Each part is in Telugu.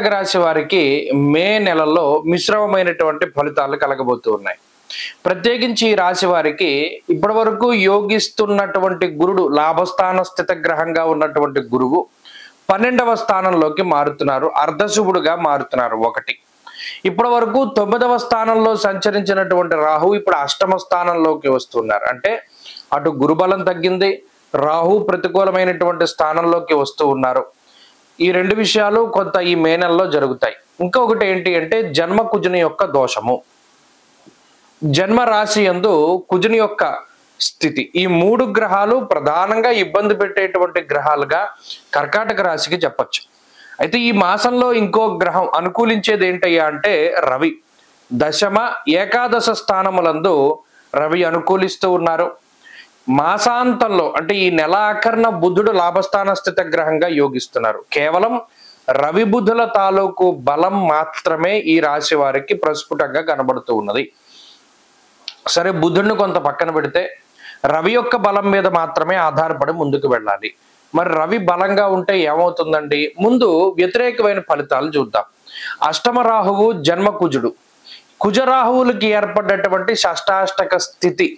కర్కాటక రాశి వారికి మే నెలలో మిశ్రమమైనటువంటి ఫలితాలు కలగబోతూ ఉన్నాయి. ప్రత్యేకించి ఈ రాశి వారికి ఇప్పటి వరకు యోగిస్తున్నటువంటి గురుడు, లాభస్థాన స్థిత గ్రహంగా ఉన్నటువంటి గురువు 12వ స్థానంలోకి మారుతున్నారు, అర్ధశుభుడుగా మారుతున్నారు. ఒకటి, ఇప్పటి వరకు 9వ స్థానంలో సంచరించినటువంటి రాహు ఇప్పుడు 8వ స్థానంలోకి వస్తున్నారు. అంటే అటు గురుబలం తగ్గింది, రాహు ప్రతికూలమైనటువంటి స్థానంలోకి వస్తూ ఉన్నారు. ఈ రెండు విషయాలు కొంత ఈ మే నెలలో జరుగుతాయి. ఇంకొకటి ఏంటి అంటే జన్మ కుజుని యొక్క దోషము, జన్మ రాశి యందు కుజుని యొక్క స్థితి, ఈ మూడు గ్రహాలు ప్రధానంగా ఇబ్బంది పెట్టేటువంటి గ్రహాలుగా కర్కాటక రాశికి చెప్పచ్చు. అయితే ఈ మాసంలో ఇంకో గ్రహం అనుకూలించేది ఏంటయ్యా అంటే రవి. దశమ ఏకాదశ స్థానములందు రవి అనుకూలిస్తూ ఉన్నారు. మాసాంతంలో అంటే ఈ నెల ఆఖరణ బుధుడు లాభస్థాన స్థిత గ్రహంగా యోగిస్తున్నారు. కేవలం రవి బుధుల తాలూకు బలం మాత్రమే ఈ రాశి వారికి ప్రస్ఫుటంగా కనబడుతూ ఉన్నది. సరే, బుధుడిని కొంత పక్కన పెడితే రవి యొక్క బలం మీద మాత్రమే ఆధారపడి ముందుకు వెళ్ళాలి. మరి రవి బలంగా ఉంటే ఏమవుతుందండి? ముందు వ్యతిరేకమైన ఫలితాలు చూద్దాం. అష్టమ రాహువు జన్మ కుజుడు, కుజరాహువులకి ఏర్పడ్డటువంటి షష్టాష్టక స్థితి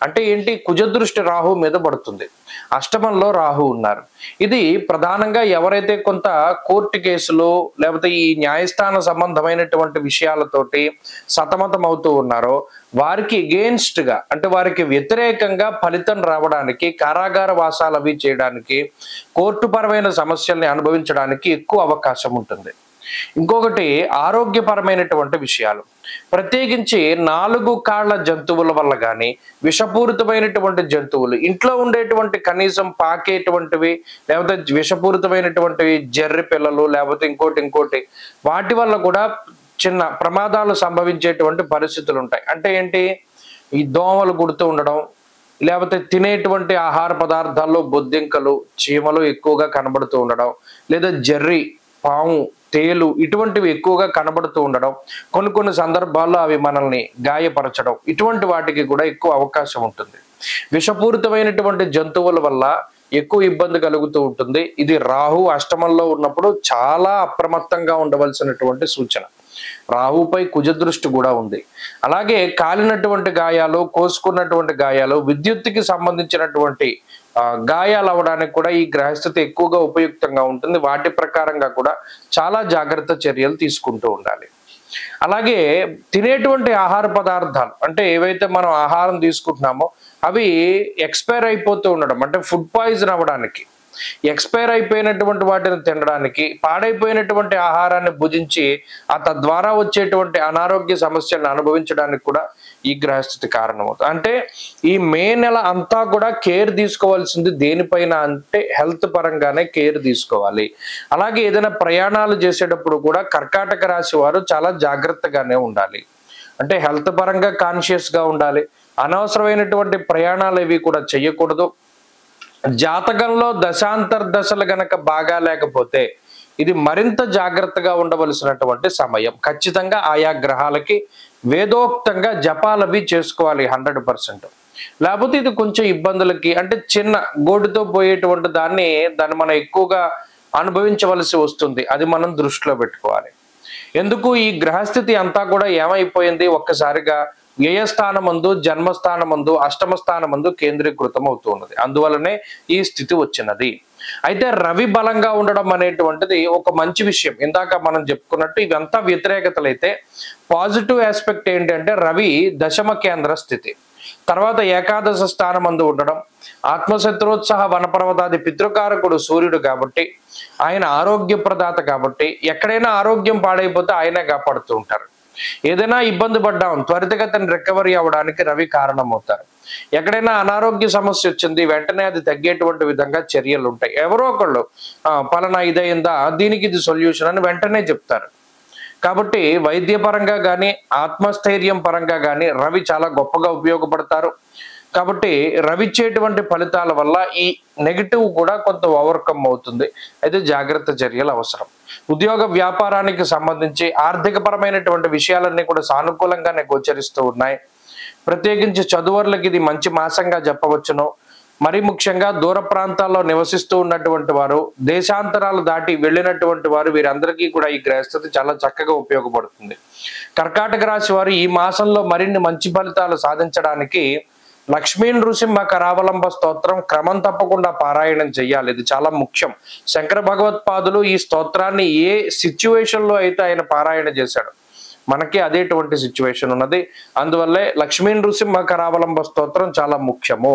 అంటే ఏంటి? కుజ దృష్టి రాహు మీద పడుతుంది. అష్టమంలో రాహు ఉన్నారు. ఇది ప్రధానంగా ఎవరైతే కొంత కోర్టు కేసులు లేకపోతే ఈ న్యాయస్థాన సంబంధమైనటువంటి విషయాలతోటి సతమతం అవుతూ ఉన్నారో వారికి ఎగెయిన్స్ట్ గా అంటే వారికి వ్యతిరేకంగా ఫలితం రావడానికి, కారాగార వాసాలు అవి చేయడానికి, కోర్టు పరమైన సమస్యల్ని అనుభవించడానికి ఎక్కువ అవకాశం ఉంటుంది. ఇంకొకటి ఆరోగ్యపరమైనటువంటి విషయాలు, ప్రత్యేకించి 4 కాళ్ల జంతువుల వల్ల కానీ, విషపూరితమైనటువంటి జంతువులు ఇంట్లో ఉండేటువంటి కనీసం పాకేటువంటివి లేకపోతే విషపూరితమైనటువంటివి జర్రి పిల్లలు లేకపోతే ఇంకోటి వాటి వల్ల కూడా చిన్న ప్రమాదాలు సంభవించేటువంటి పరిస్థితులు ఉంటాయి. అంటే ఏంటి? ఈ దోమలు కుడుతూ ఉండడం, లేకపోతే తినేటువంటి ఆహార పదార్థాల్లో బొద్దింకలు, చీమలు ఎక్కువగా కనబడుతూ ఉండడం, లేదా జర్రి, పాము, తేలు ఇటువంటివి ఎక్కువగా కనబడుతూ ఉండడం, కొన్ని సందర్భాల్లో అవి మనల్ని గాయపరచడం, ఇటువంటి వాటికి కూడా ఎక్కువ అవకాశం ఉంటుంది. విషపూరితమైనటువంటి జంతువుల వల్ల ఎక్కువ ఇబ్బంది కలుగుతూ ఉంటుంది. ఇది రాహు అష్టమంలో ఉన్నప్పుడు చాలా అప్రమత్తంగా ఉండవలసినటువంటి సూచన. రాహుపై కుజ దృష్టి కూడా ఉంది. అలాగే కాలినటువంటి గాయాలు, కోసుకున్నటువంటి గాయాలు, విద్యుత్తుకి సంబంధించినటువంటి గాయాలు అవడానికి కూడా ఈ గ్రహస్థితి ఎక్కువగా ఉపయుక్తంగా ఉంటుంది. వాటి ప్రకారంగా కూడా చాలా జాగ్రత్త చర్యలు తీసుకుంటూ ఉండాలి. అలాగే తినేటువంటి ఆహార పదార్థాలు అంటే ఏవైతే మనం ఆహారం తీసుకుంటున్నామో అవి ఎక్స్పైర్ అయిపోతూ ఉండడం, అంటే ఫుడ్ పాయిజన్ అవ్వడానికి, ఎక్స్పైర్ అయిపోయినటువంటి వాటిని తినడానికి, పాడైపోయినటువంటి ఆహారాన్ని భుజించి తద్వారా వచ్చేటువంటి అనారోగ్య సమస్యలను అనుభవించడానికి కూడా ఈ గ్రహస్థితి కారణమవుతుంది. అంటే ఈ మే నెల అంతా కూడా కేర్ తీసుకోవాల్సింది దేనిపైన అంటే హెల్త్ పరంగానే కేర్ తీసుకోవాలి. అలాగే ఏదైనా ప్రయాణాలు చేసేటప్పుడు కూడా కర్కాటక రాశి వారు చాలా జాగ్రత్తగానే ఉండాలి. అంటే హెల్త్ పరంగా కాన్షియస్ గా ఉండాలి. అనవసరమైనటువంటి ప్రయాణాలు ఏవి కూడా చేయకూడదు. జాతకంలో దశాంతర్దశలు గనక బాగా లేకపోతే ఇది మరింత జాగ్రత్తగా ఉండవలసినటువంటి సమయం. ఖచ్చితంగా ఆయా గ్రహాలకి వేదోక్తంగా జపాలవి చేసుకోవాలి 100%. లేకపోతే ఇది కొంచెం ఇబ్బందులకి అంటే చిన్న గోడుతో పోయేటువంటి దాన్ని మనం ఎక్కువగా అనుభవించవలసి వస్తుంది. అది మనం దృష్టిలో పెట్టుకోవాలి. ఎందుకు ఈ గ్రహస్థితి అంతా కూడా ఏమైపోయింది? ఒక్కసారిగా వ్యయస్థానమందు, జన్మస్థానమందు, అష్టమ స్థానమందు కేంద్రీకృతం అవుతూ ఉన్నది. అందువలనే ఈ స్థితి వచ్చినది. అయితే రవి బలంగా ఉండడం అనేటువంటిది ఒక మంచి విషయం. ఇందాక మనం చెప్పుకున్నట్టు ఇవంతా వ్యతిరేకతలైతే పాజిటివ్ ఆస్పెక్ట్ ఏంటంటే రవి దశమ కేంద్ర స్థితి, తర్వాత ఏకాదశ స్థానమందు ఉండడం, ఆత్మశత్రోత్సాహ వనపర్వతాది పితృకారకుడు సూర్యుడు కాబట్టి, ఆయన ఆరోగ్య ప్రదాత కాబట్టి ఎక్కడైనా ఆరోగ్యం పాడైపోతే ఆయనే కాపాడుతూ ఉంటారు. ఏదైనా ఇబ్బంది పడ్డాం త్వరితగతిని రికవరీ అవ్వడానికి రవి కారణమవుతారు. ఎక్కడైనా అనారోగ్య సమస్య వచ్చింది వెంటనే అది తగ్గేటువంటి విధంగా చర్యలు ఉంటాయి. ఎవరో ఒకళ్ళు పలానా ఇదైందా, దీనికి ఇది సొల్యూషన్ అని వెంటనే చెప్తారు. కాబట్టి వైద్యపరంగా కానీ ఆత్మస్థైర్యం పరంగా కానీ రవి చాలా గొప్పగా ఉపయోగపడతారు. కాబట్టి రవి ఇచ్చేటువంటి ఫలితాల వల్ల ఈ నెగిటివ్ కూడా కొంత ఓవర్కమ్ అవుతుంది. అయితే జాగ్రత్త చర్యలు అవసరం. ఉద్యోగ వ్యాపారానికి సంబంధించి ఆర్థిక పరమైనటువంటి విషయాలన్నీ కూడా సానుకూలంగానే గోచరిస్తూ ఉన్నాయి. ప్రత్యేకించి చదువర్లకి ఇది మంచి మాసంగా చెప్పవచ్చును. మరి ముఖ్యంగా దూర ప్రాంతాల్లో నివసిస్తూ ఉన్నటువంటి వారు, దేశాంతరాలు దాటి వెళ్ళినటువంటి వారు, వీరందరికీ కూడా ఈ గ్రహస్థితి చాలా చక్కగా ఉపయోగపడుతుంది. కర్కాటక రాశి వారు ఈ మాసంలో మరిన్ని మంచి ఫలితాలు సాధించడానికి లక్ష్మీ నృసింహ కరావలంబ స్తోత్రం క్రమం తప్పకుండా పారాయణం చెయ్యాలి. ఇది చాలా ముఖ్యం. శంకర భగవత్పాదులు ఈ స్తోత్రాన్ని ఏ సిచ్యువేషన్ లో అయితే ఆయన పారాయణ చేశాడు, మనకి అదేటువంటి సిచ్యువేషన్ ఉన్నది. అందువల్లే లక్ష్మీ నృసింహ కరావలంబ స్తోత్రం చాలా ముఖ్యము.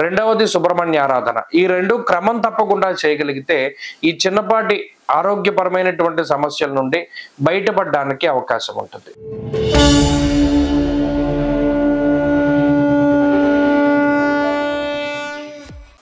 రెండవది సుబ్రహ్మణ్య ఆరాధన. ఈ రెండు క్రమం తప్పకుండా చేయగలిగితే ఈ చిన్నపాటి ఆరోగ్యపరమైనటువంటి సమస్యల నుండి బయటపడడానికి అవకాశం ఉంటుంది.